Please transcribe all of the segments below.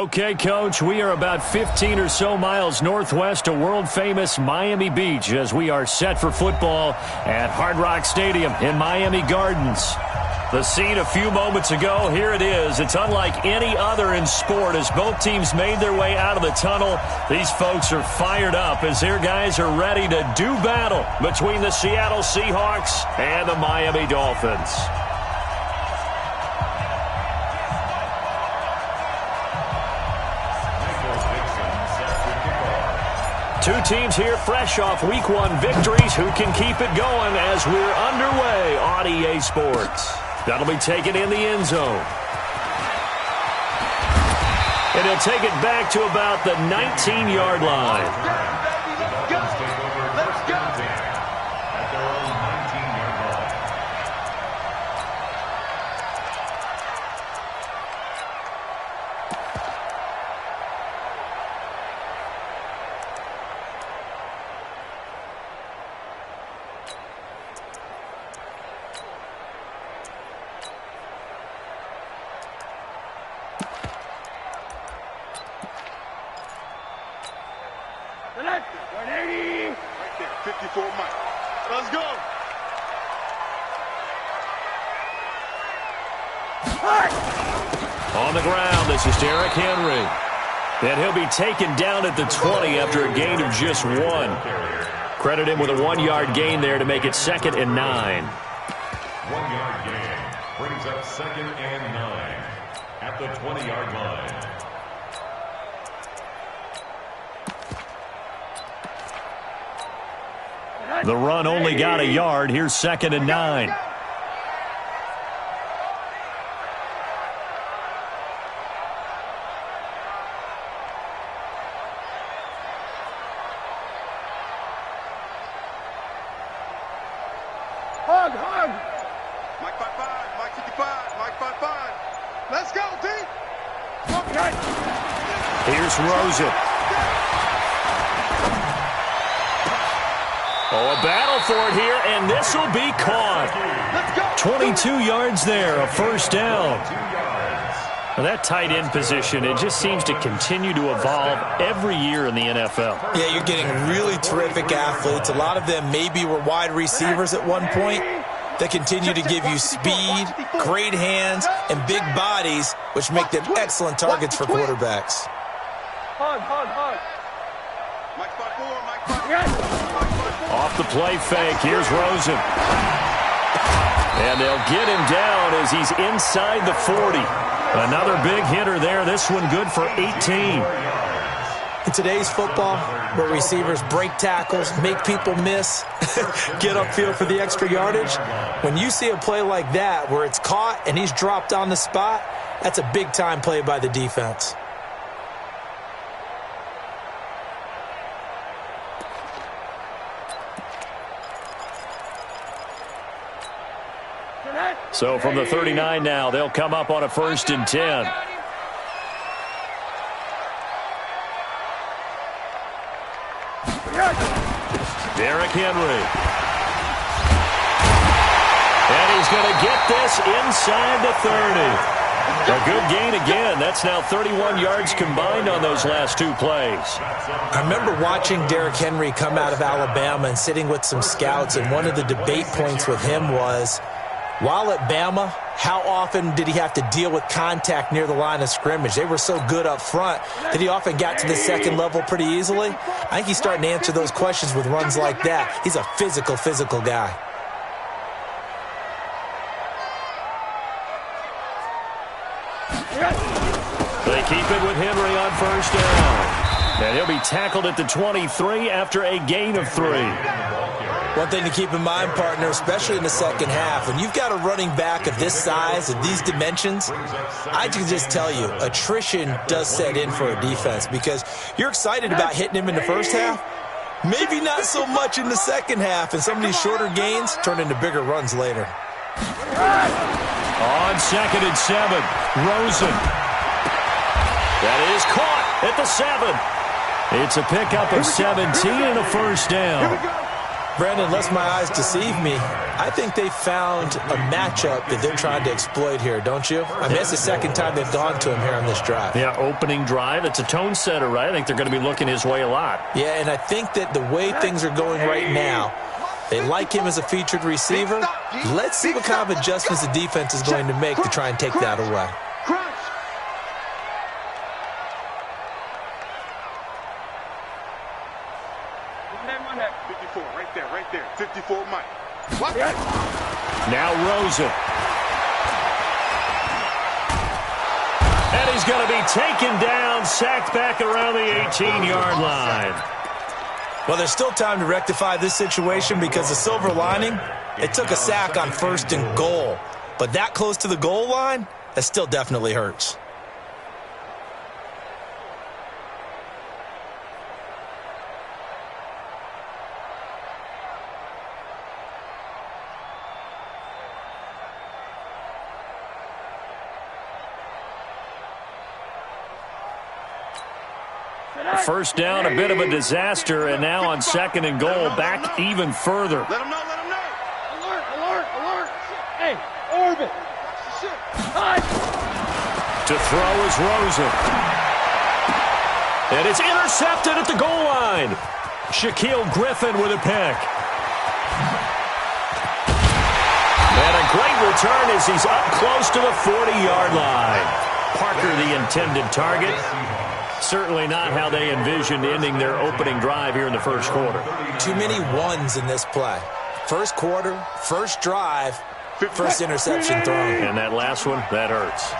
Okay, Coach, we are about 15 or so miles northwest of world-famous Miami Beach as we are set for football at Hard Rock Stadium in Miami Gardens. The scene a few moments ago, here it is. It's unlike any other in sport as both teams made their way out of the tunnel. These folks are fired up as their guys are ready to do battle between the Seattle Seahawks and the Miami Dolphins. Two teams here fresh off Week 1 victories who can keep it going as we're underway on EA Sports. That'll be taken in the end zone. And he'll take it back to about the 19-yard line. On the ground, this is Derrick Henry. And he'll be taken down at the 20 after a gain of just 1. Credit him with a 1-yard gain there to make it 2nd and 9. 1-yard gain brings up 2nd and 9 at the 20-yard line. The run only got a yard. Here's 2nd and 9. Mike 5-5, Mike 55, Mike 5-5. Let's go, D. Okay. Here's Rosen. Oh, a battle for it here, and this will be caught. 22 yards there, a first down. Well, that tight end position, it just seems to continue to evolve every year in the NFL. Yeah, you're getting really terrific athletes. A lot of them maybe were wide receivers at one point. They continue to give you speed, great hands, and big bodies, which make them excellent targets for quarterbacks. Off the play fake, here's Rosen. And they'll get him down as he's inside the 40. Another big hitter there, this one good for 18. In today's football, where receivers break tackles, make people miss, get upfield for the extra yardage, when you see a play like that where it's caught and he's dropped on the spot, that's a big-time play by the defense. So from the 39 now, they'll come up on a 1st and 10. Derrick Henry. And he's going to get this inside the 30. A good gain again. That's now 31 yards combined on those last 2 plays. I remember watching Derrick Henry come out of Alabama and sitting with some scouts, and one of the debate points with him was, while at Bama, how often did he have to deal with contact near the line of scrimmage? They were so good up front that he often got to the second level pretty easily. I think he's starting to answer those questions with runs like that. He's a physical guy. They keep it with Henry on 1st down. And he'll be tackled at the 23 after a gain of 3. One thing to keep in mind, partner, especially in the second half, when you've got a running back of this size, of these dimensions, I can just tell you, attrition does set in for a defense because you're excited about hitting him in the first half, maybe not so much in the second half, and some of these shorter gains turn into bigger runs later. On 2nd and 7, Rosen. That is caught at the 7. It's a pickup of 17 and a first down. Brandon, unless my eyes deceive me, I think they found a matchup that they're trying to exploit here, don't you? I mean, it's the second time they've gone to him here on this drive. Yeah, opening drive. It's a tone setter, right? I think they're going to be looking his way a lot. Yeah, and I think that the way things are going right now, they like him as a featured receiver. Let's see what kind of adjustments the defense is going to make to try and take that away. Right there. 54, Mike. What? Now Rosen. And he's going to be taken down, sacked back around the 18-yard line. Well, there's still time to rectify this situation because the silver lining, it took a sack on 1st and goal. But that close to the goal line, that still definitely hurts. First down, a bit of a disaster, and now on 2nd and goal, back even further. Let him know. Alert. Hey, orbit. To throw is Rosen. And it's intercepted at the goal line. Shaquille Griffin with a pick. And a great return as he's up close to the 40-yard line. Parker, the intended target. Certainly not how they envisioned ending their opening drive here in the first quarter. Too many ones in this play. First quarter, first drive, first interception thrown. And that last one, that hurts.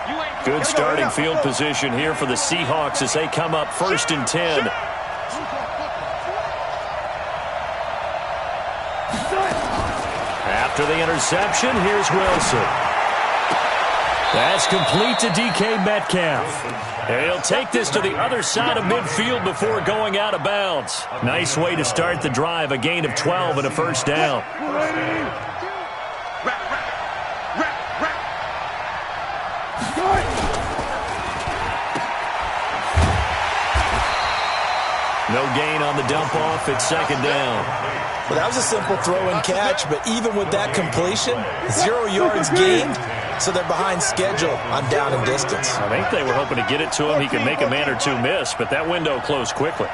Good starting field position here for the Seahawks as they come up 1st and 10. After the interception, here's Wilson. That's complete to DK Metcalf. And he'll take this to the other side of midfield before going out of bounds. Nice way to start the drive, a gain of 12 and a first down. No gain on the dump off at 2nd down. Well, that was a simple throw and catch, but even with that completion, 0 yards gained. So they're behind schedule on down and distance. I think they were hoping to get it to him. He could make a man or two miss, but that window closed quickly.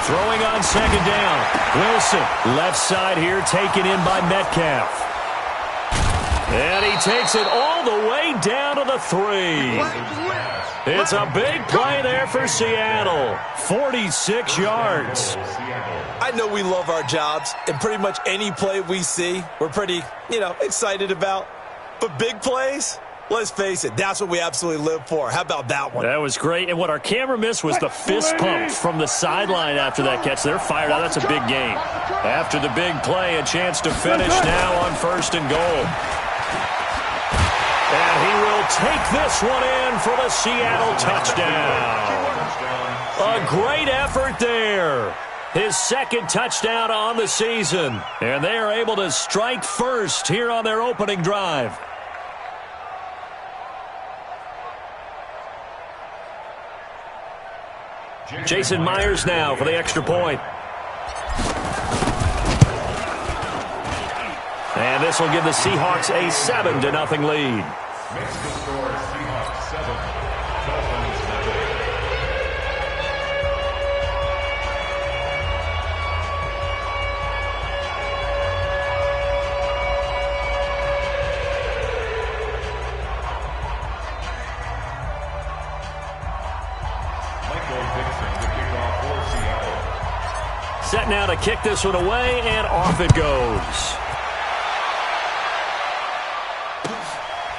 Throwing on 2nd down. Wilson, left side here, taken in by Metcalf. And he takes it all the way down to the 3. It's a big play there for Seattle. 46 yards. I know we love our jobs, and pretty much any play we see, we're pretty, excited about. But big plays, let's face it, that's what we absolutely live for. How about that one? That was great. And what our camera missed was the fist pump from the sideline after that catch. They're fired out. That's a big game. After the big play, a chance to finish now on 1st and goal. And he will take this one in for the Seattle touchdown. A great effort there. His 2nd touchdown on the season. And they are able to strike first here on their opening drive. Jason Myers now for the extra point. And this will give the Seahawks a 7-0 lead. Makes the score Seahawks 7, Dolphins 0. Set now to kick this one away, and off it goes.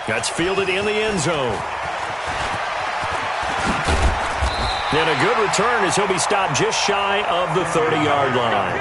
That's fielded in the end zone. And a good return as he'll be stopped just shy of the 30-yard line.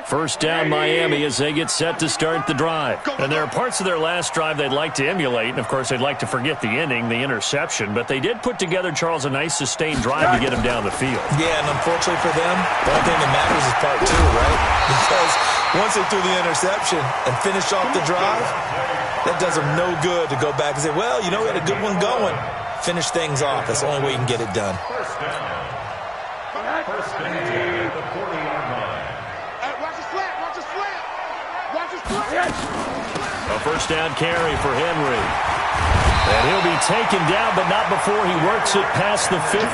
First down Miami as they get set to start the drive. And there are parts of their last drive they'd like to emulate, and of course they'd like to forget the ending, the interception, but they did put together, Charles, a nice sustained drive to get them down the field. Yeah, and unfortunately for them, the only thing that matters is part two, right? Because once they threw the interception and finished off the drive, that does them no good to go back and say, well, you know, we had a good one going. Finish things off. That's the only way you can get it done. First down at the 40-yard line. Watch the slant. Watch the slant. Watch the slant. A first down carry for Henry. And he'll be taken down, but not before he works it past the 50.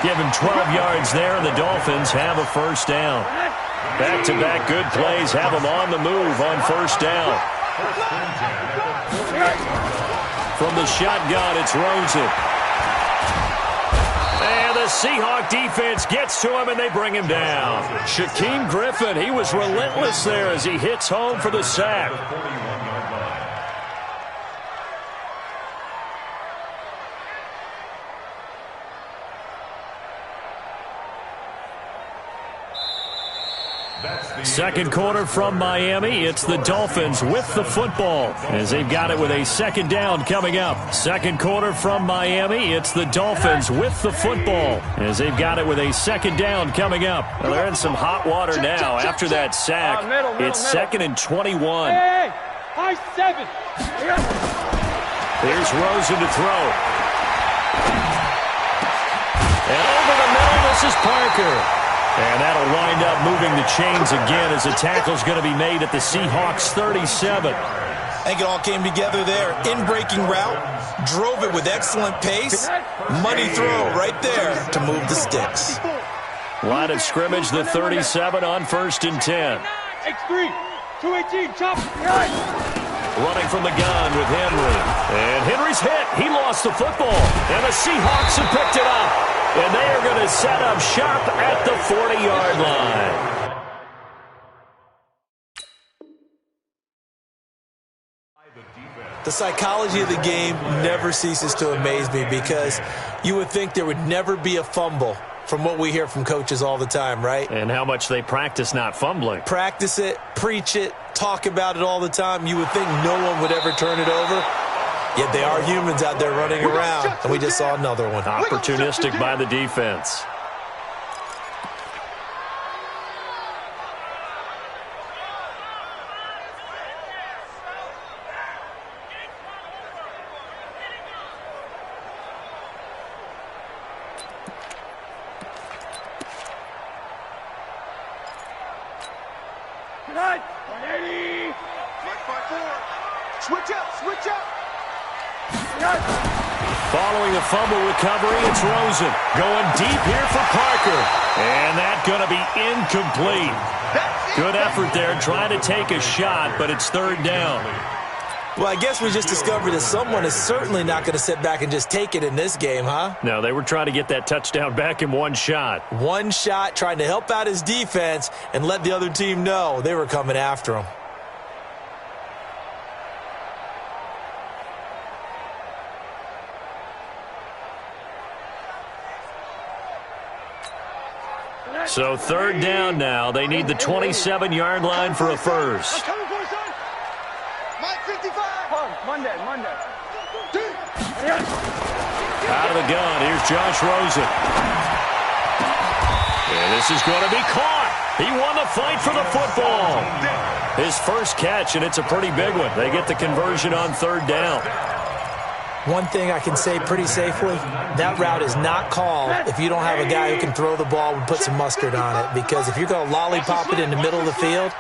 Give him 12 yards there, and the Dolphins have a first down. Back-to-back good plays have them on the move on first down. From the shotgun, it's Rosen. And the Seahawk defense gets to him, and they bring him down. Shaquem Griffin, he was relentless there as he hits home for the sack. Second quarter from Miami. It's the Dolphins with the football as they've got it with a second down coming up. Second quarter from Miami. It's the Dolphins with the football as they've got it with a second down coming up. Well, they're in some hot water now after that sack. It's second and 21. Hey, high 7. Here's Rosen to throw. And over the middle, this is Parker. And that'll wind up moving the chains again as the tackle's going to be made at the Seahawks 37. I think it all came together there. In-breaking route, drove it with excellent pace. Money throw right there to move the sticks. Line of scrimmage, the 37 on first and 10. X3, 218, chop. Running from the gun with Henry. And Henry's hit. He lost the football. And the Seahawks have picked it up. And they are going to set up shop at the 40-yard line. The psychology of the game never ceases to amaze me because you would think there would never be a fumble from what we hear from coaches all the time, right? And how much they practice not fumbling. Practice it, preach it, talk about it all the time. You would think no one would ever turn it over. Yet they are humans out there running around, and we just saw another one. Opportunistic by the defense. Tonight, 180. Like 5-4. Switch up. Switch up. Following the fumble recovery, it's Rosen. Going deep here for Parker. And that's going to be incomplete. Good effort there trying to take a shot, but it's third down. Well, I guess we just discovered that someone is certainly not going to sit back and just take it in this game, huh? No, they were trying to get that touchdown back in one shot. One shot, trying to help out his defense and let the other team know they were coming after him. So third down now. They need the 27-yard line for a first. Coming for son. Mike 55. Monday. Out of the gun, here's Josh Rosen. And this is going to be caught. He won the fight for the football. His first catch, and it's a pretty big one. They get the conversion on third down. One thing I can say pretty safely, that route is not called if you don't have a guy who can throw the ball and put some mustard on it. Because if you're going to lollipop it in the middle of the field,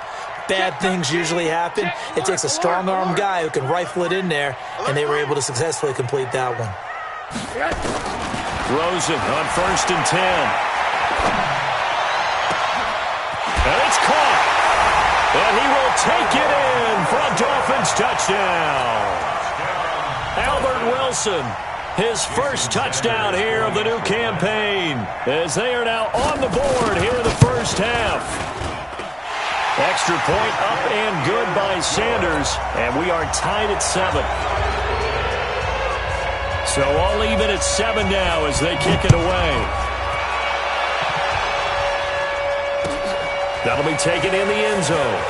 bad things usually happen. It takes a strong-arm guy who can rifle it in there, and they were able to successfully complete that one. Rosen on first and 10. And it's caught. And he will take it in for a Dolphins touchdown. Albert Wilson, his first touchdown here of the new campaign, as they are now on the board here in the first half. Extra point up and good by Sanders, and we are tied at 7. So all even at 7 now as they kick it away. That'll be taken in the end zone.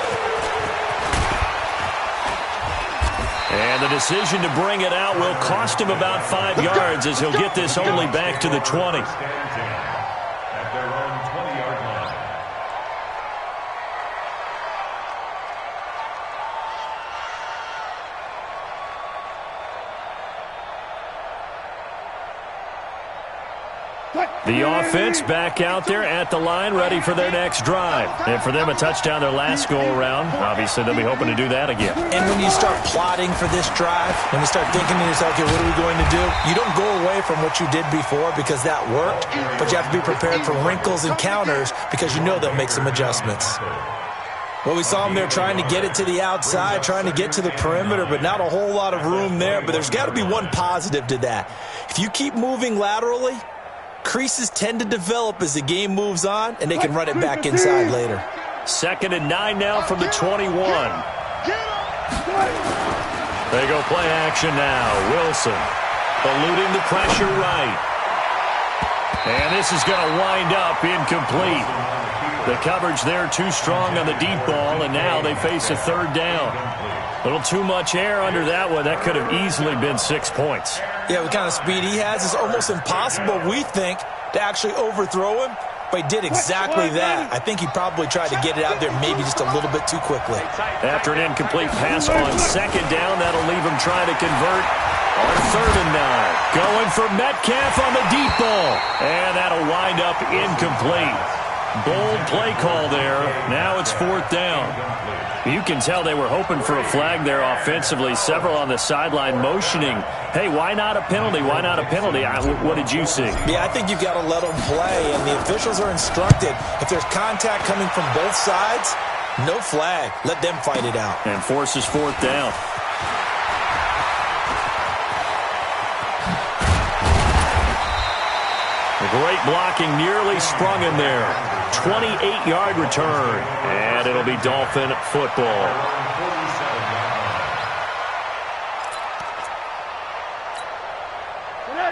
And the decision to bring it out will cost him about 5 yards as he'll get this only back to the 20. At their own 20-yard line. The offense back out there at the line, ready for their next drive. And for them, a touchdown their last go-around. Obviously, they'll be hoping to do that again. And when you start plotting for this drive, when you start thinking to yourself, okay, what are we going to do? You don't go away from what you did before because that worked, but you have to be prepared for wrinkles and counters because you know they'll make some adjustments. Well, we saw them there trying to get it to the outside, trying to get to the perimeter, but not a whole lot of room there. But there's got to be one positive to that. If you keep moving laterally, creases tend to develop as the game moves on, and they can run it back inside later. 2nd and 9 now from the 21. They go play action now. Wilson eluding the pressure right. And this is going to wind up incomplete. The coverage there too strong on the deep ball, and now they face a 3rd down. A little too much air under that one. That could have easily been 6 points. Yeah, what kind of speed he has is almost impossible, we think, to actually overthrow him, but he did exactly that. I think he probably tried to get it out there maybe just a little bit too quickly. After an incomplete pass on 2nd down, that'll leave him trying to convert on 3rd and 9. Going for Metcalf on the deep ball, and that'll wind up incomplete. Bold play call there. Now it's 4th down. You can tell they were hoping for a flag there offensively. Several on the sideline motioning, hey, why not a penalty? Why not a penalty? What did you see? Yeah, I think you've got to let them play, and the officials are instructed. If there's contact coming from both sides, no flag. Let them fight it out. And forces 4th down. Great blocking, nearly sprung him there. 28-yard return, and it'll be Dolphin football.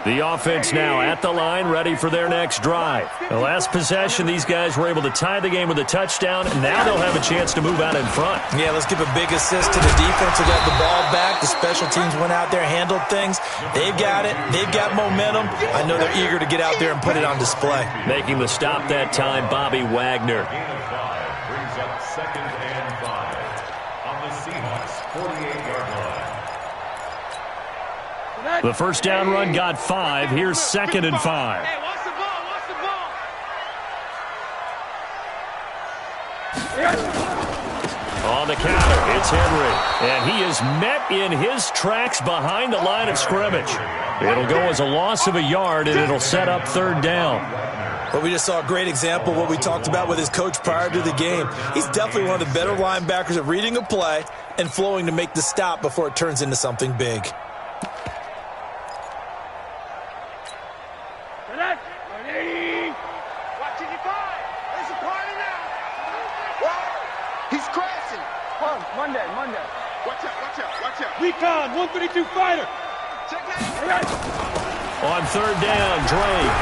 The offense now at the line, ready for their next drive. The last possession, these guys were able to tie the game with a touchdown. Now they'll have a chance to move out in front. Yeah, let's give a big assist to the defense who got the ball back. The special teams went out there, handled things. They've got it. They've got momentum. I know they're eager to get out there and put it on display. Making the stop that time, Bobby Wagner. Gain of 5 brings up 2nd and 5 on the Seahawks' 48-yard line. The first down run got 5. Here's 2nd and 5. Hey, watch the ball, watch the ball. On the counter, it's Henry. And he is met in his tracks behind the line of scrimmage. It'll go as a loss of a yard, and it'll set up 3rd down. Well, we just saw a great example of what we talked about with his coach prior to the game. He's definitely one of the better linebackers at reading a play and flowing to make the stop before it turns into something big. Recon, 132 fighter. On 3rd down, Drake.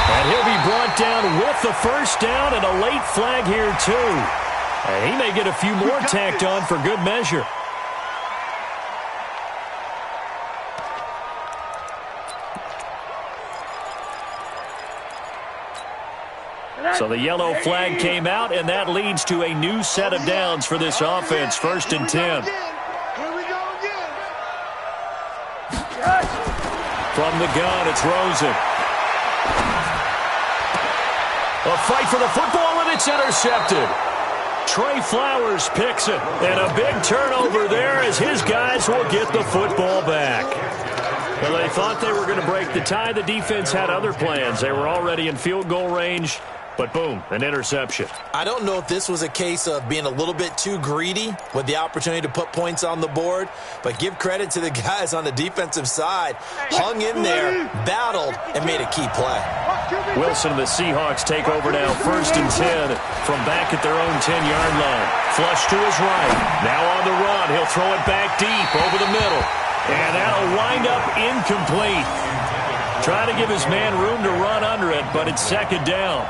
And he'll be brought down with the first down and a late flag here, too. And he may get a few more tacked on for good measure. So the yellow flag came out, and that leads to a new set of downs for this offense. 1st and 10. From the gun, it's Rosen. A fight for the football, and it's intercepted. Trey Flowers picks it, and a big turnover there as his guys will get the football back. Well, they thought they were going to break the tie. The defense had other plans. They were already in field goal range. But boom, an interception. I don't know if this was a case of being a little bit too greedy with the opportunity to put points on the board, but give credit to the guys on the defensive side. Hung in there, battled, and made a key play. Wilson and the Seahawks take over now, 1st and 10 from back at their own 10-yard line. Flush to his right. Now on the run. He'll throw it back deep over the middle. And that'll wind up incomplete. Trying to give his man room to run under it, but it's 2nd down.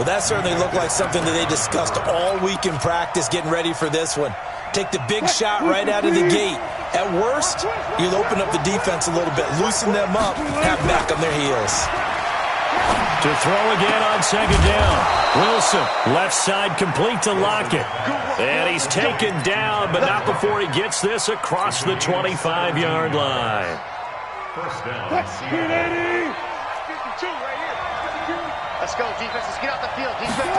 Well, that certainly looked like something that they discussed all week in practice getting ready for this one. Take the big shot right out of the gate. At worst, you'll open up the defense a little bit, loosen them up, have them back on their heels. To throw again on second down. Wilson, left side complete to Lockett. And he's taken down, but not before he gets this across the 25-yard line. First down. Let's go, defense. Let's get out the field, defense.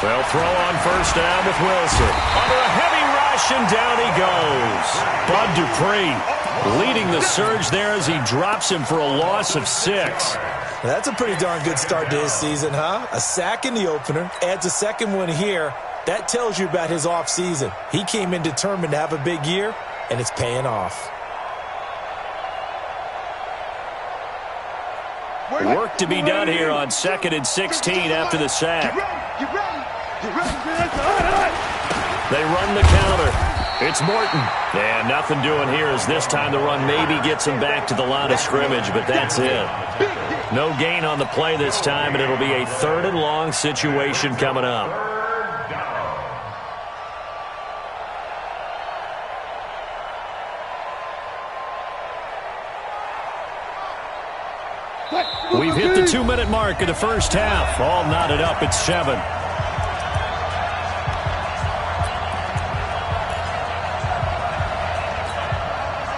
They'll throw on first down with Wilson. Under a heavy rush, and down he goes. Bud Dupree leading the surge there as he drops him for a loss of 6. That's a pretty darn good start to his season, huh? A sack in the opener, adds a second one here. That tells you about his offseason. He came in determined to have a big year, and it's paying off. Work to be done here on 2nd and 16 after the sack. They run the counter. It's Morton. And nothing doing here as this time the run maybe gets him back to the line of scrimmage, but that's it. No gain on the play this time, and it'll be a 3rd and long situation coming up. We've hit the 2-minute mark of the first half. All knotted up at 7.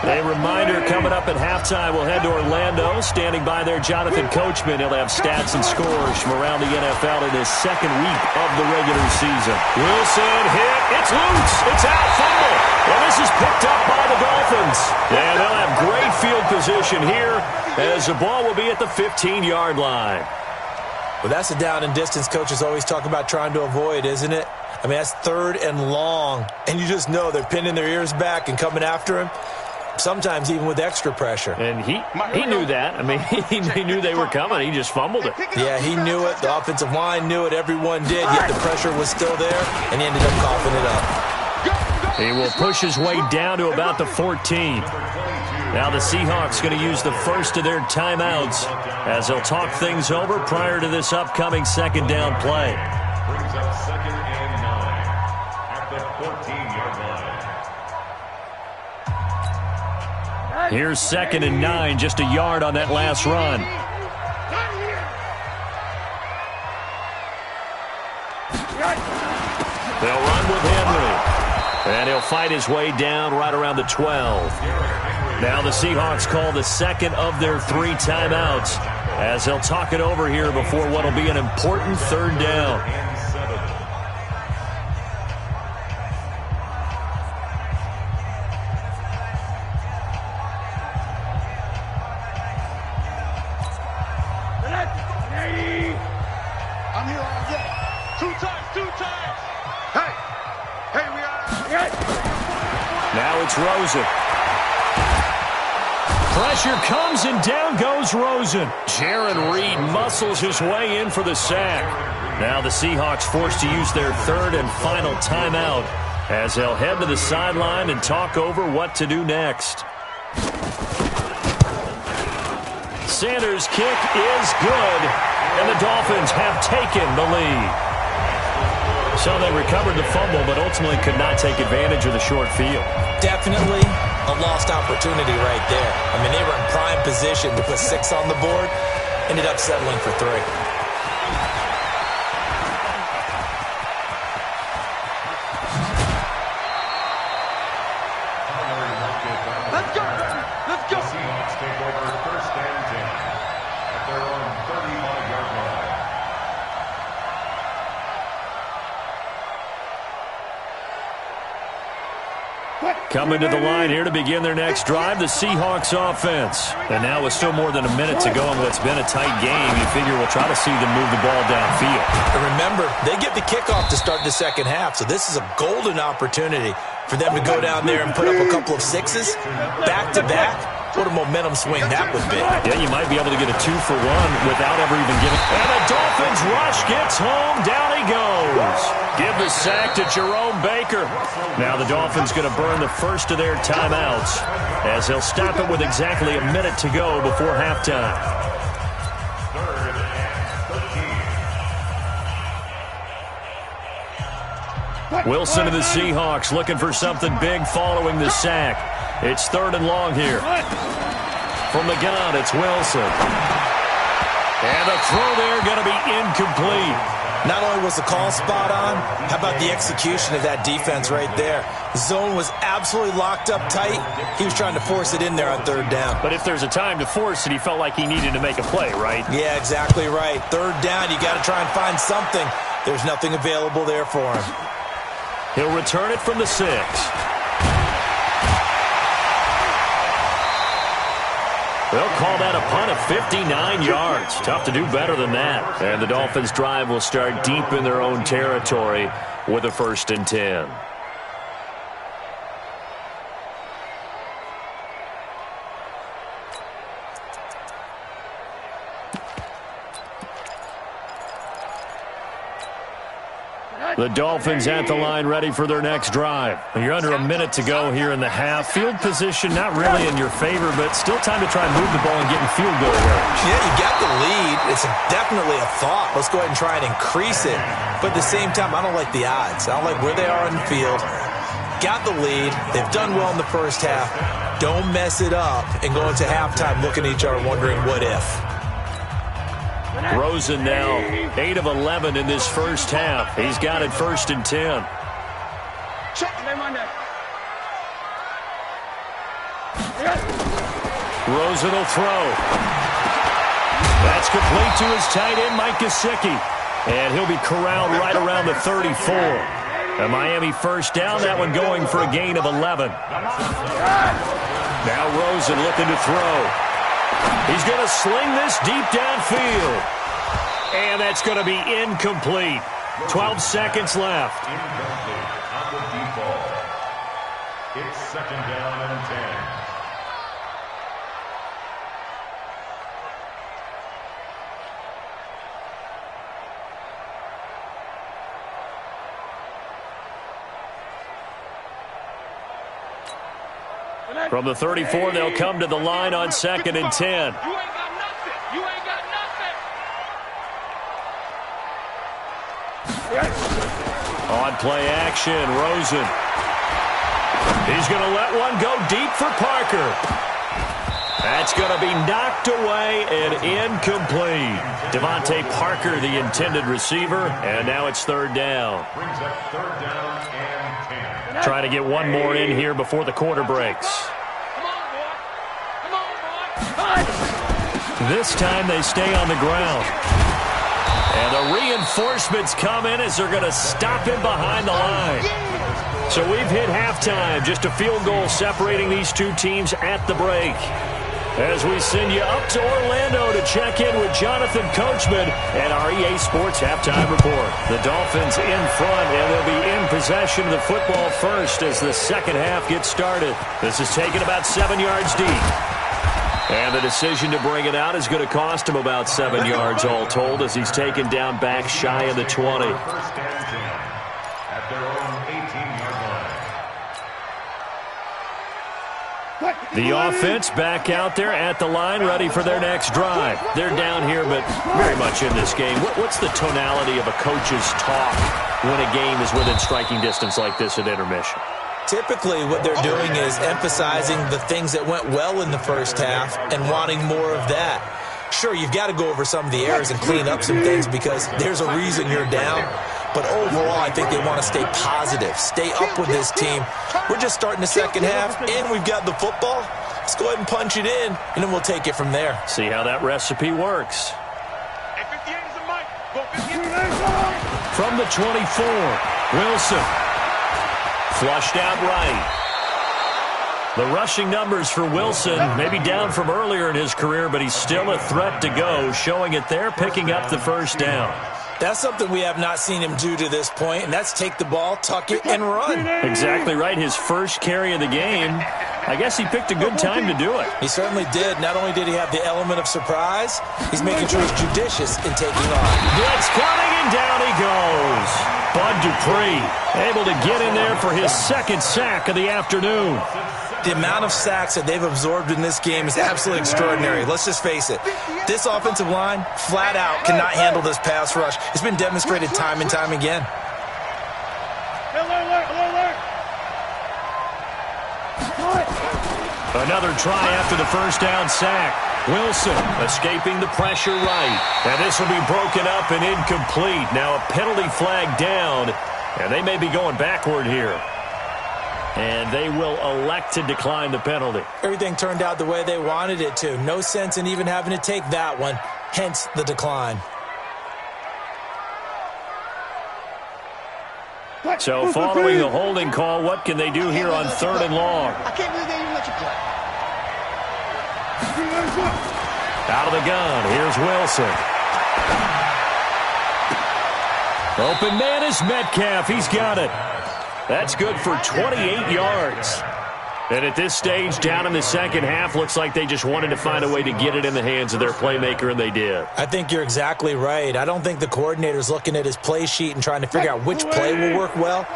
A reminder coming up at halftime. We'll head to Orlando. Standing by there, Jonathan Coachman. He'll have stats and scores from around the NFL in his 2nd week of the regular season. Wilson hit. It's loose. It's out. Fumble. Well, this is picked up by the Dolphins. And they'll have great field position here as the ball will be at the 15-yard line. Well, that's the down and distance coaches always talk about trying to avoid, isn't it? I mean, that's 3rd and long. And you just know they're pinning their ears back and coming after him. Sometimes even with extra pressure. And he knew that. I mean, he knew they were coming. He just fumbled it. Yeah, he knew it. The offensive line knew it. Everyone did. Yet the pressure was still there, and he ended up coughing it up. He will push his way down to about the 14. Now the Seahawks going to use the first of their timeouts as they'll talk things over prior to this upcoming 2nd down play. Brings up 2nd and 9 at the 14-yard line. Here's 2nd and 9, just a yard on that last run. They'll run with Henry. And he'll fight his way down right around the 12. Now the Seahawks call the 2nd of their 3 timeouts as they'll talk it over here before what will be an important 3rd down. I'm here all day. 2 times. Hey, we are. Now it's Rosen. Pressure comes and down goes Rosen. Jaron Reed muscles his way in for the sack. Now the Seahawks forced to use their 3rd and final timeout as they'll head to the sideline and talk over what to do next. Sanders' kick is good, and the Dolphins have taken the lead. So they recovered the fumble, but ultimately could not take advantage of the short field. Definitely a lost opportunity right there. I mean, they were in prime position to put 6 on the board, ended up settling for 3. Let's go. Seahawks take over 1st and 10 at their own 35-yard line. Coming to the line here to begin their next drive, the Seahawks offense. And now with still more than a minute to go in what's been a tight game, you figure we'll try to see them move the ball downfield. And remember, they get the kickoff to start the 2nd half, so this is a golden opportunity for them to go down there and put up a couple of 6s back-to-back. What a momentum swing that would be. Yeah, you might be able to get a 2-for-1 without ever even giving. And the Dolphins rush gets home. Down he goes. Give the sack to Jerome Baker. Now the Dolphins going to burn the first of their timeouts as they'll stop it with exactly a minute to go before halftime. 3rd and 13. Wilson and the Seahawks looking for something big following the sack. It's 3rd and long here. From the gun, it's Wilson. And the throw there going to be incomplete. Not only was the call spot on, how about the execution of that defense right there? The zone was absolutely locked up tight. He was trying to force it in there on 3rd down. But if there's a time to force it, he felt like he needed to make a play, right? Yeah, exactly right. 3rd down, you got to try and find something. There's nothing available there for him. He'll return it from the 6. They'll call that a punt of 59 yards. Tough to do better than that. And the Dolphins' drive will start deep in their own territory with a 1st and 10. The Dolphins at the line ready for their next drive. You're under a minute to go here in the half. Field position not really in your favor, but still time to try and move the ball and get in field goal range. Yeah, you got the lead. It's definitely a thought. Let's go ahead and try and increase it. But at the same time, I don't like the odds. I don't like where they are in the field. Got the lead. They've done well in the first half. Don't mess it up and go into halftime looking at each other wondering what if. Rosen now 8 of 11 in this first half. He's got it 1st and 10. Rosen will throw. That's complete to his tight end, Mike Gesicki. And he'll be corralled right around the 34. A Miami 1st down, that one going for a gain of 11. Now Rosen looking to throw. He's going to sling this deep downfield. And that's going to be incomplete. 12 seconds left. Incomplete on the deep ball. It's 2nd down and 10. From the 34, they'll come to the line on 2nd and 10. You ain't got nothing. You ain't got nothing. On play action, Rosen. He's going to let one go deep for Parker. That's going to be knocked away and incomplete. Devontae Parker, the intended receiver, and now it's 3rd down. Brings up 3rd down and 10. Trying to get one more in here before the quarter breaks. Come on, boy. Come on, boy. This time they stay on the ground. And the reinforcements come in as they're going to stop him behind the line. So we've hit halftime. Just a field goal separating these two teams at the break. As we send you up to Orlando to check in with Jonathan Coachman and our EA Sports Halftime Report. The Dolphins in front, and they'll be in possession of the football first as the second half gets started. This is taken about 7 yards deep. And the decision to bring it out is going to cost him about 7 yards all told as he's taken down back shy of the 20. 1st and 10 at their own 18-yard line. The offense back out there at the line, ready for their next drive. They're down here, but very much in this game. What's the tonality of a coach's talk when a game is within striking distance like this at intermission? Typically, what they're doing is emphasizing the things that went well in the first half and wanting more of that. Sure, you've got to go over some of the errors and clean up some things because there's a reason you're down. But overall, I think they want to stay positive, stay up with this team. We're just starting the second half, and we've got the football. Let's go ahead and punch it in, and then we'll take it from there. See how that recipe works. Hey, 58 is the mic. Go 58. From the 24, Wilson. Flushed out right. The rushing numbers for Wilson may be down from earlier in his career, but he's still a threat to go, showing it there, picking up the 1st down. That's something we have not seen him do to this point, and that's take the ball, tuck it, and run. Exactly right. His first carry of the game. I guess he picked a good time to do it. He certainly did. Not only did he have the element of surprise, he's making sure he's judicious in taking off. Blitz coming, and down he goes. Bud Dupree able to get in there for his 2nd sack of the afternoon. The amount of sacks that they've absorbed in this game is absolutely extraordinary. Let's just face it. This offensive line, flat out, cannot handle this pass rush. It's been demonstrated time and time again. Another try after the first down sack. Wilson escaping the pressure right. And this will be broken up and incomplete. Now a penalty flag down, and they may be going backward here. And they will elect to decline the penalty. Everything turned out the way they wanted it to. No sense in even having to take that one, hence the decline. So following the holding call, what can they do here on 3rd and long? I can't believe they even let you play. Out of the gun, here's Wilson. Open man is Metcalf. He's got it. That's good for 28 yards. And at this stage, down in the second half, looks like they just wanted to find a way to get it in the hands of their playmaker, and they did. I think you're exactly right. I don't think the coordinator's looking at his play sheet and trying to figure out which play will work well.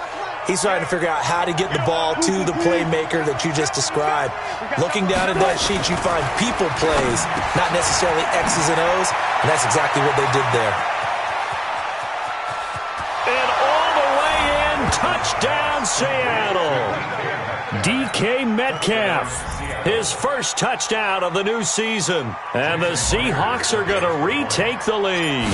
He's trying to figure out how to get the ball to the playmaker that you just described. Looking down at that sheet, you find people plays, not necessarily X's and O's, and that's exactly what they did there. And all the way in, touchdown Seattle. DK Metcalf, his first touchdown of the new season. And the Seahawks are going to retake the lead.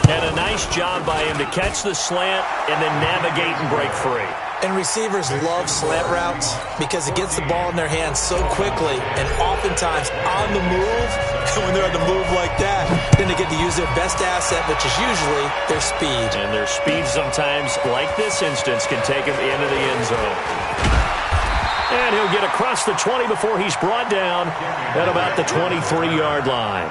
And a nice job by him to catch the slant and then navigate and break free. And receivers love slant routes because it gets the ball in their hands so quickly and oftentimes on the move. And when they're on the move like that, then they get to use their best asset, which is usually their speed. And their speed sometimes, like this instance, can take them into the end zone. And he'll get across the 20 before he's brought down at about the 23-yard line.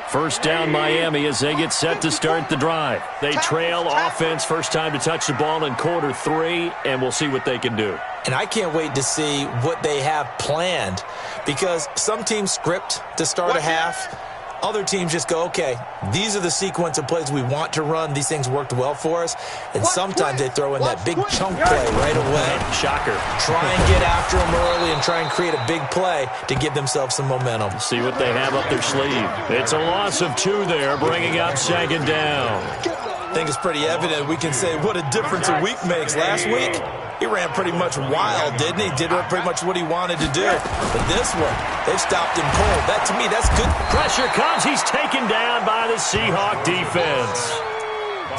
First down Miami as they get set to start the drive. They trail offense, first time to touch the ball in quarter 3, and we'll see what they can do. And I can't wait to see what they have planned because some teams script to start a half. Other teams just go, okay, these are the sequence of plays we want to run. These things worked well for us. And sometimes they throw in that big chunk play right away. Shocker. Try and get after them early and try and create a big play to give themselves some momentum. See what they have up their sleeve. It's a loss of 2 there, bringing up second down. I think it's pretty evident we can say what a difference a week makes. Last week, he ran pretty much wild, didn't he? Did pretty much what he wanted to do. But this one, they've stopped him cold. That, to me, that's good. Pressure comes. He's taken down by the Seahawk defense.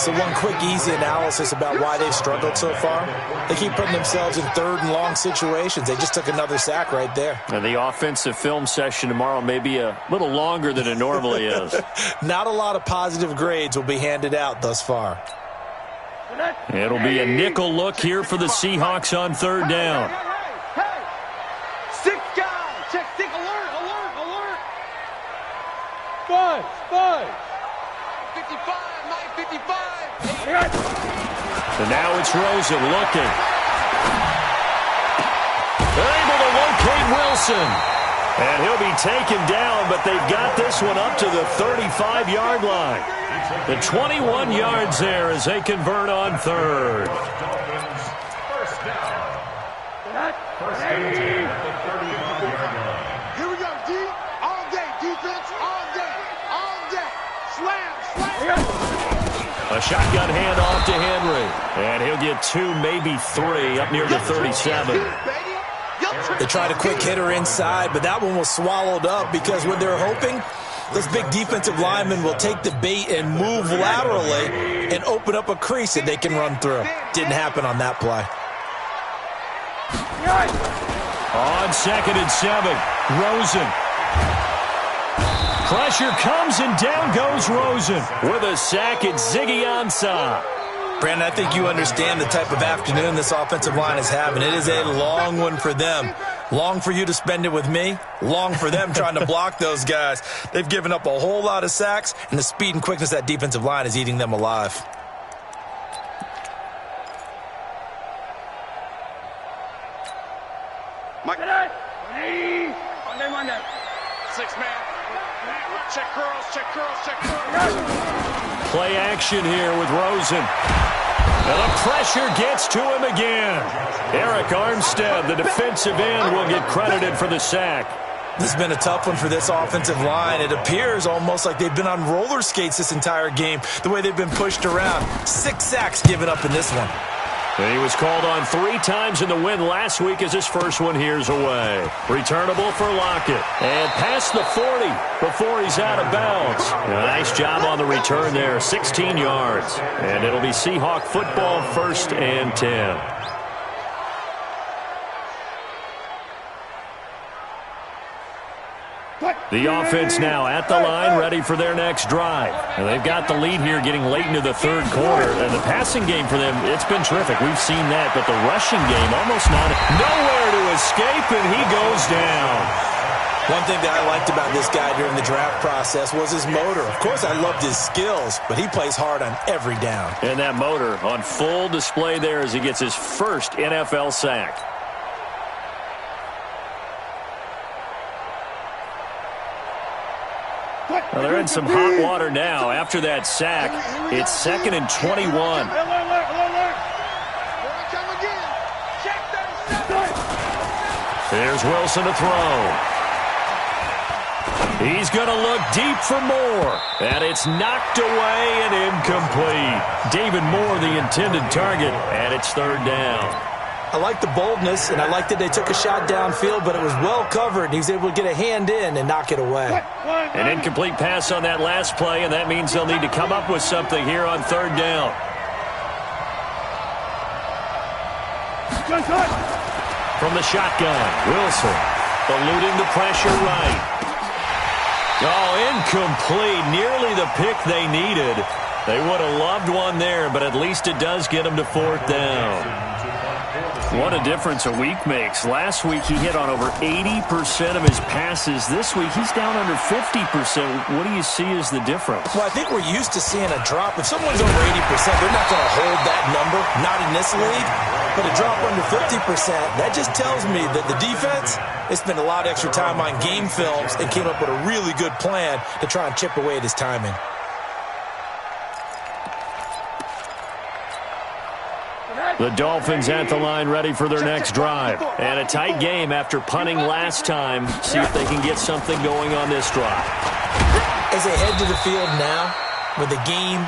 So one quick, easy analysis about why they've struggled so far. They keep putting themselves in 3rd and long situations. They just took another sack right there. And the offensive film session tomorrow may be a little longer than it normally is. Not a lot of positive grades will be handed out thus far. It'll be a nickel look here for the Seahawks on 3rd down. Hey! 6 guys! Check, stick, alert! 5! 55! 55! And now it's Rosen looking. They're able to locate Wilson. And he'll be taken down, but they've got this one up to the 35-yard line. The 21 yards there as they convert on 3rd. First down. First down at the 35-yard line. Here we go, D. All day. Defense all day. All day. Slam. A shotgun handoff to Henry. And he'll get 2, maybe 3 up near the 37. They tried a quick hitter inside, but that one was swallowed up because what they're hoping, those big defensive linemen will take the bait and move laterally and open up a crease that they can run through. Didn't happen on that play. On 2nd and 7, Rosen. Pressure comes and down goes Rosen. With a sack, it's Ziggy Ansah. Brandon, I think you understand the type of afternoon this offensive line is having. It is a long one for them. Long for you to spend it with me. Long for them trying to block those guys. They've given up a whole lot of sacks, and the speed and quickness of that defensive line is eating them alive. Monday. 6-man. Check curls. Play action here with Rosen. And the pressure gets to him again. Eric Armstead, the defensive end, will get credited for the sack. This has been a tough one for this offensive line. It appears almost like they've been on roller skates this entire game, the way they've been pushed around. 6 sacks given up in this one. And he was called on 3 times in the win last week as his first one here's away. Returnable for Lockett. And past the 40 before he's out of bounds. Nice job on the return there, 16 yards. And it'll be Seahawk football, 1st and 10. The offense now at the line, ready for their next drive. And they've got the lead here getting late into the 3rd quarter. And the passing game for them, it's been terrific. We've seen that. But the rushing game, almost nowhere to escape, and he goes down. One thing that I liked about this guy during the draft process was his motor. Of course, I loved his skills, but he plays hard on every down. And that motor on full display there as he gets his first NFL sack. Well, they're in some hot water now. After that sack, it's 2nd and 21. There's Wilson to throw. He's going to look deep for more. And it's knocked away and incomplete. David Moore, the intended target, and it's 3rd down. I like the boldness, and I like that they took a shot downfield, but it was well covered, and he was able to get a hand in and knock it away. An incomplete pass on that last play, and that means they'll need to come up with something here on 3rd down. From the shotgun, Wilson eluding the pressure right. Oh, incomplete. Nearly the pick they needed. They would have loved one there, but at least it does get them to 4th down. What a difference a week makes. Last week he hit on over 80% of his passes. This week he's down under 50%. What do you see as the difference? Well, I think we're used to seeing a drop. If someone's over 80%, they're not going to hold that number, not in this league. But a drop under 50%, that just tells me that the defense, they spent a lot of extra time on game films and came up with a really good plan to try and chip away at his timing. The Dolphins at the line ready for their next drive. And a tight game after punting last time. See if they can get something going on this drive. As they head to the field now, with the game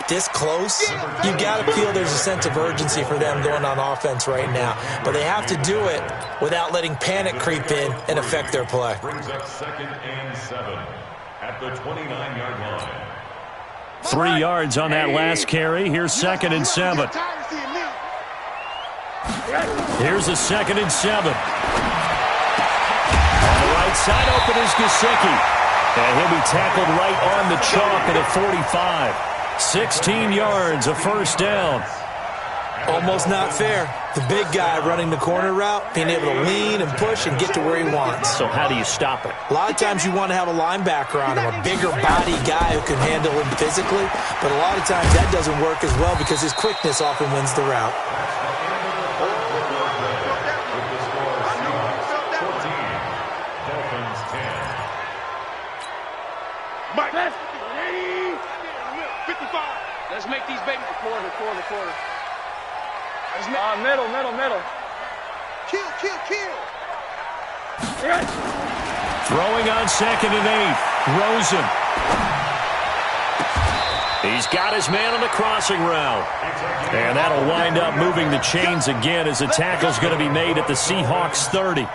this close, you've got to feel there's a sense of urgency for them going on offense right now. But they have to do it without letting panic creep in and affect their play. Brings up 2nd and 7 at the 29-yard line. 3 yards on that last carry. Here's 2nd and 7. Here's a 2nd and 7. On the right side, open is Gesicki. And he'll be tackled right on the chalk at a 45. 16 yards, a 1st down. Almost not fair. The big guy running the corner route, being able to lean and push and get to where he wants. So how do you stop it? A lot of times you want to have a linebacker on him, a bigger body guy who can handle him physically. But a lot of times that doesn't work as well because his quickness often wins the route. Let's make these babies a quarter. Middle. Kill. Throwing on 2nd and 8. Rosen. He's got his man on the crossing route. And that'll wind up moving the chains again as the tackle's going to be made at the Seahawks 30.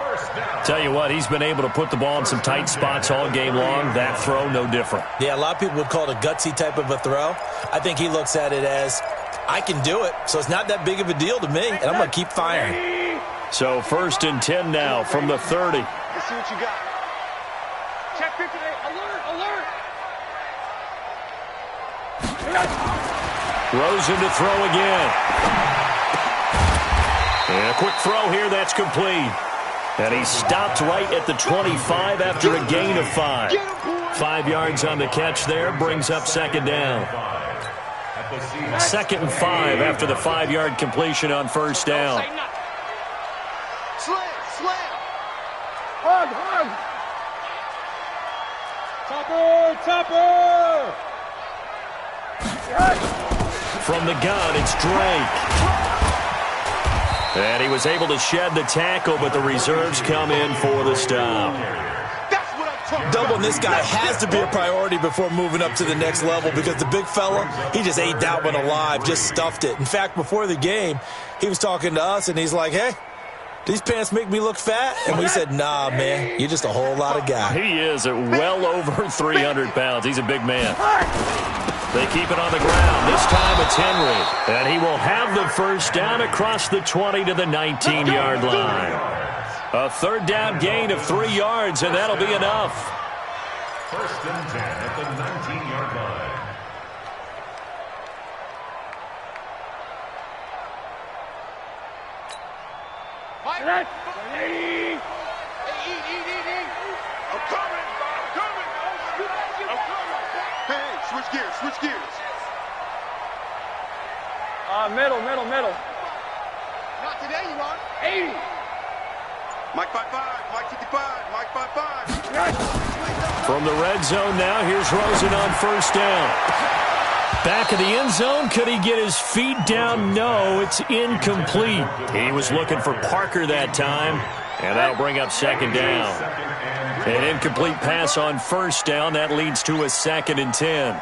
Tell you what, he's been able to put the ball in some tight spots all game long. That throw, no different. Yeah, a lot of people would call it a gutsy type of a throw. I think he looks at it as, I can do it, so it's not that big of a deal to me, and I'm going to keep firing. So 1st and 10 now from the 30. Let's see what you got. Check 58. Alert. Rosen to throw again. And a quick throw here, that's complete. And he stopped right at the 25 after a gain of 5. 5 yards on the catch there, brings up 2nd down. 2nd and 5 after the 5-yard completion on 1st down. Slam. Hug. Topper. From the gun, it's Drake. And he was able to shed the tackle, but the reserves come in for the stop. Doubling this guy has to be a priority before moving up to the next level because the big fella, he just ate that one alive, just stuffed it. In fact, before the game, he was talking to us, and he's like, hey, these pants make me look fat? And we said, nah, man, you're just a whole lot of guy. He is at well over 300 pounds. He's a big man. They keep it on the ground. This time it's Henry. And he will have the first down across the 20 to the 19-yard line. A third down gain of 3 yards, and that'll be enough. First and 10 at the 19-yard line. Hey, eat. I'm coming. Hey, switch gears. Middle. Not today, you want? 80. Mike 5-5, Mike 55, Mike 5-5. From the red zone now, here's Rosen on first down. Back of the end zone, could he get his feet down? No, it's incomplete. He was looking for Parker that time, and that'll bring up second down. An incomplete pass on first down. That leads to a 2nd and 10.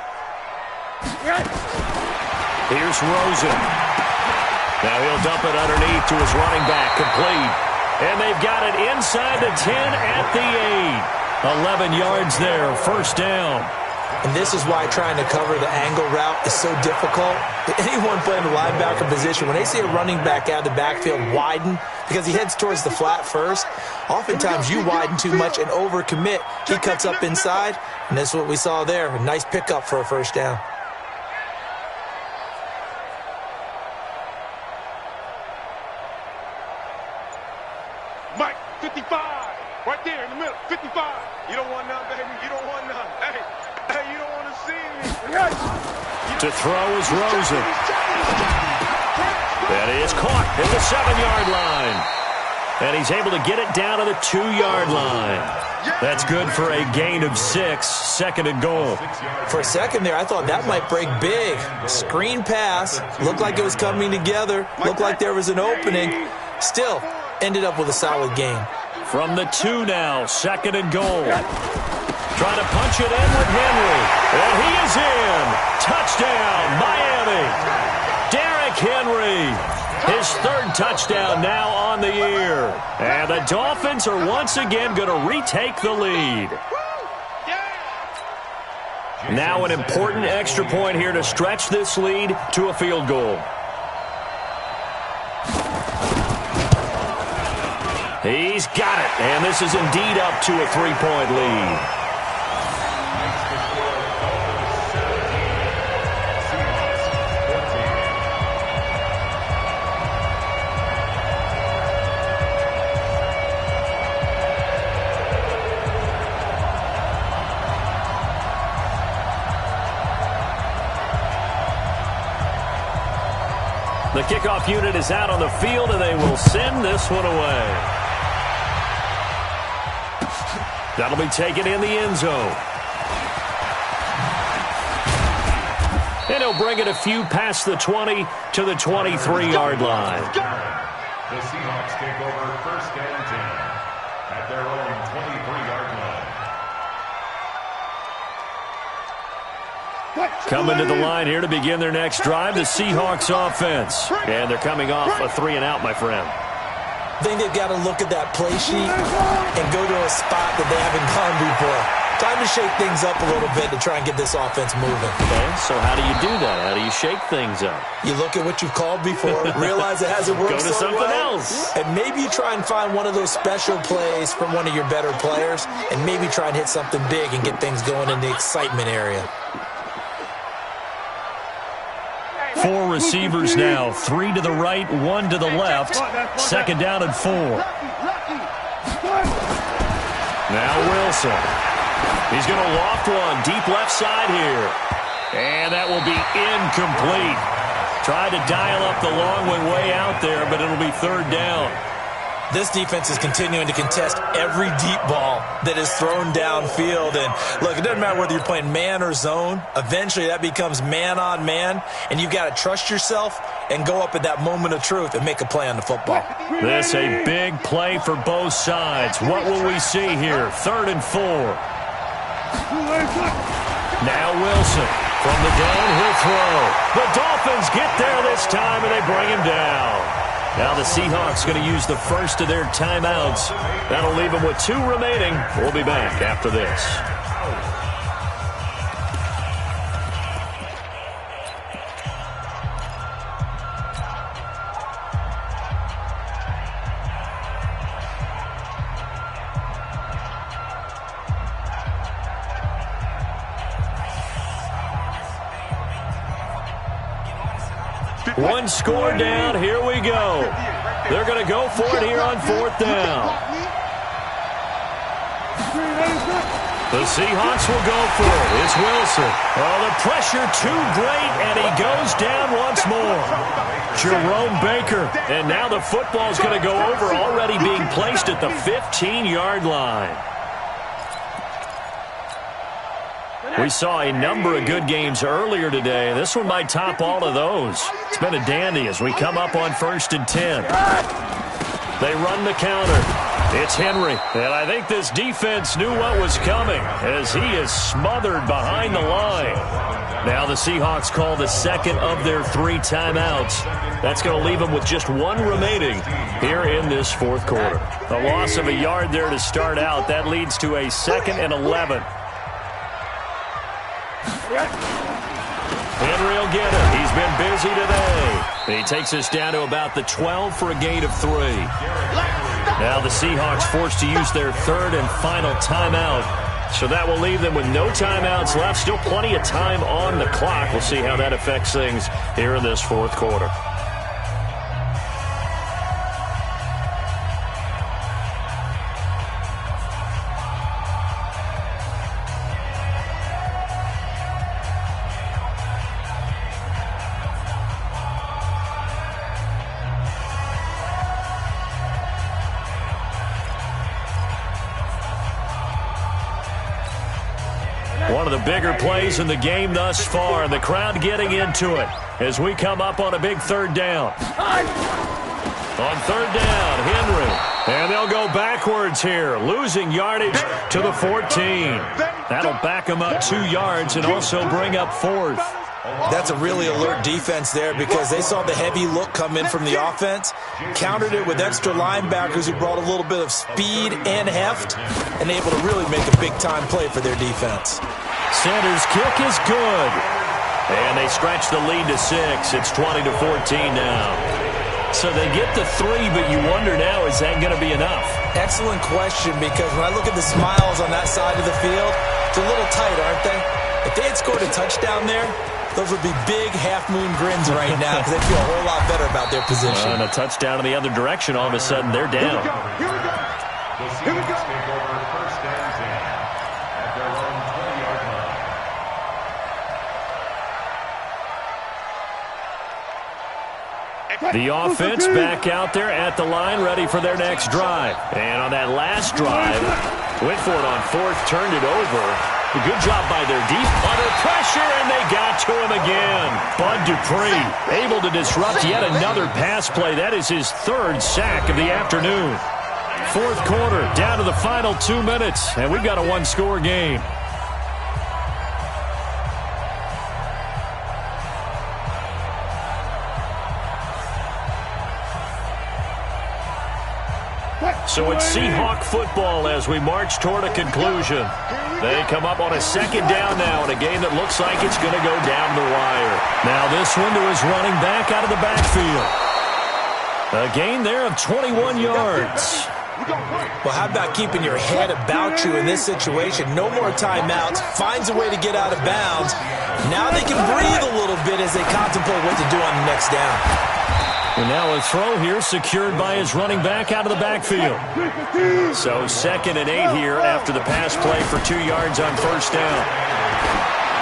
Here's Rosen. Now he'll dump it underneath to his running back, complete. And they've got it inside the 10 at the 8. 11 yards there, first down. And this is why trying to cover the angle route is so difficult. Anyone playing the linebacker position, when they see a running back out of the backfield widen, because he heads towards the flat first, oftentimes you widen too much and overcommit. He cuts up inside, and that's what we saw there. A nice pickup for a first down. Mike 55, right there in the middle, 55. You don't want none, baby. You don't want none. Hey, you don't want to see me. To throw is Rosen. That is caught at the 7-yard line. And he's able to get it down to the 2-yard line. That's good for a gain of 6, 2nd and goal. For a second there, I thought that might break big. Screen pass. Looked like it was coming together. Looked like there was an opening. Still, ended up with a solid gain. From the 2 now, 2nd and goal. Trying to punch it in with Henry. And he is in. Touchdown, Miami. Derrick Henry. His 3rd touchdown now on the year. And the Dolphins are once again going to retake the lead. Now an important extra point here to stretch this lead to a field goal. He's got it, and this is indeed up to a 3-point lead. The kickoff unit is out on the field, and they will send this one away. That'll be taken in the end zone. And he'll bring it a few past the 20 to the 23-yard line. The Seahawks take over first and 10 at their own 23-yard line. Coming to the line here to begin their next drive, the Seahawks offense. And they're coming off a 3-and-out, my friend. I think they've got to look at that play sheet and go to a spot that they haven't gone before. Time to shake things up a little bit to try and get this offense moving. Okay, so how do you do that? How do you shake things up? You look at what you've called before, realize it hasn't worked Go to so something well, else. and maybe you try and find one of those special plays from one of your better players, and maybe try and hit something big and get things going in the excitement area. 4 receivers now, 3 to the right, 1 to the left. 2nd down and 4. Now Wilson. He's going to loft one deep left side here. And that will be incomplete. Tried to dial up the long one way out there, but it'll be 3rd down. This defense is continuing to contest every deep ball that is thrown downfield. And look, it doesn't matter whether you're playing man or zone. Eventually that becomes man on man, and you've got to trust yourself and go up at that moment of truth and make a play on the football. This a big play for both sides. What will we see here? 3rd and 4. Now Wilson from the downhill throw. The Dolphins get there this time, and they bring him down. Now the Seahawks going to use the first of their timeouts. That'll leave them with 2 remaining. We'll be back after this. One score down. Here we go. They're going to go for it here on 4th down. The Seahawks will go for it. It's Wilson. Oh, the pressure too great, and he goes down once more. Jerome Baker. And now the football's going to go over, already being placed at the 15-yard line. We saw a number of good games earlier today. This one might top all of those. It's been a dandy as we come up on 1st and 10. They run the counter. It's Henry. And I think this defense knew what was coming as he is smothered behind the line. Now the Seahawks call the second of their 3 timeouts. That's going to leave them with just 1 remaining here in this 4th quarter. A loss of a yard there to start out. That leads to a 2nd and 11. Henry will get it. He's been busy today. He takes us down to about the 12 for a gain of 3. Now the Seahawks forced to use their 3rd and final timeout. So that will leave them with no timeouts left. Still plenty of time on the clock. We'll see how that affects things here in this 4th quarter. One of the bigger plays in the game thus far, and the crowd getting into it as we come up on a big 3rd down. On 3rd down, Henry. And they'll go backwards here, losing yardage to the 14. That'll back them up 2 yards and also bring up 4th. That's a really alert defense there because they saw the heavy look come in from the offense, countered it with extra linebackers who brought a little bit of speed and heft, and able to really make a big-time play for their defense. Sanders' kick is good. And they stretch the lead to 6. It's 20-14 now. So they get the 3, but you wonder now, is that going to be enough? Excellent question, because when I look at the smiles on that side of the field, it's a little tight, aren't they? If they had scored a touchdown there, those would be big half-moon grins right now because they feel a whole lot better about their position. And a touchdown in the other direction, all of a sudden they're down. Here we go. The Seahawks take over 1st and 10 at their own 20-yard line. The offense back out there at the line, ready for their next drive. And on that last drive, went for it on 4th, turned it over. A good job by their deep under pressure, and they got to him again. Bud Dupree able to disrupt yet another pass play. That is his 3rd sack of the afternoon. 4th quarter, down to the final 2 minutes, and we've got a 1-score game. So it's Seahawk football as we march toward a conclusion. They come up on a 2nd down now in a game that looks like it's going to go down the wire. Now this one to his running back out of the backfield. A gain there of 21 yards. Well, how about keeping your head about you in this situation? No more timeouts. Finds a way to get out of bounds. Now they can breathe a little bit as they contemplate what to do on the next down. And now a throw here secured by his running back out of the backfield. So 2nd and 8 here after the pass play for 2 yards on 1st down.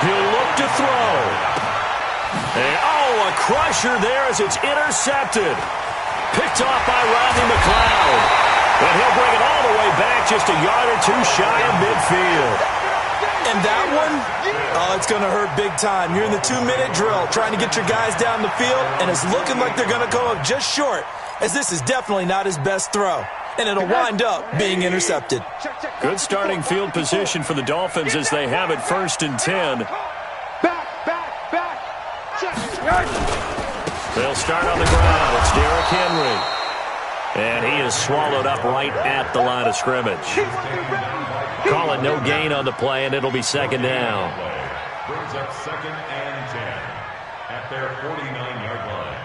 He'll look to throw. And, a crusher there as it's intercepted. Picked off by Rodney McLeod. And he'll bring it all the way back just a yard or 2 shy of midfield. And that one, it's going to hurt big time. You're in the 2-minute drill trying to get your guys down the field, and it's looking like they're going to go up just short, as this is definitely not his best throw. and it'll wind up being intercepted. Good starting field position for the Dolphins as they have it 1st and 10. Back. Check. They'll start on the ground. It's Derrick Henry. And he is swallowed up right at the line of scrimmage. Call it no gain on the play, and it'll be 2nd down. Brings up 2nd and 10 at their 49-yard line.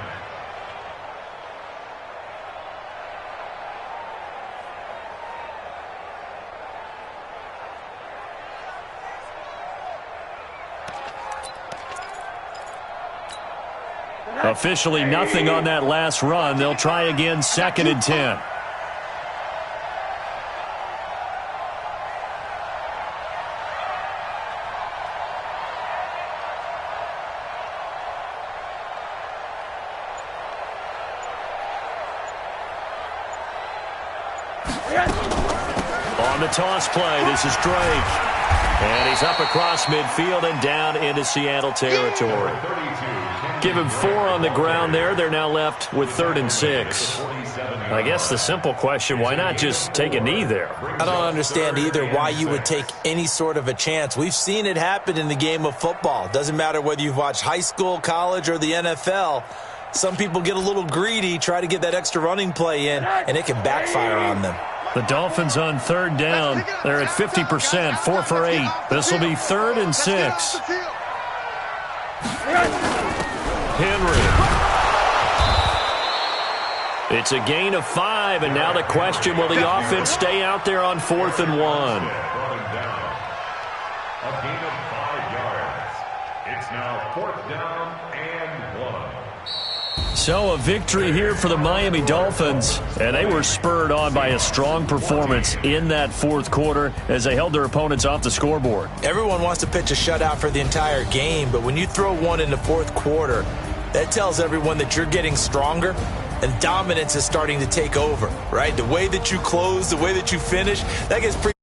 Officially nothing on that last run. They'll try again 2nd and 10. On the toss play, this is Drake. And he's up across midfield and down into Seattle territory. Give him 4 on the ground there. They're now left with 3rd and 6. I guess the simple question, why not just take a knee there? I don't understand either why you would take any sort of a chance. We've seen it happen in the game of football. Doesn't matter whether you've watched high school, college, or the NFL. Some people get a little greedy, try to get that extra running play in, and it can backfire on them. The Dolphins on 3rd down. They're at 50%, 4 for 8. This will be 3rd and 6. Henry. It's a gain of 5, and now the question, will the offense stay out there on 4th and 1? A gain of 5 yards. It's now 4th down and 1. So a victory here for the Miami Dolphins, and they were spurred on by a strong performance in that 4th quarter as they held their opponents off the scoreboard. Everyone wants to pitch a shutout for the entire game, but when you throw one in the 4th quarter, that tells everyone that you're getting stronger and dominance is starting to take over, right? The way that you close, the way that you finish, that gets pretty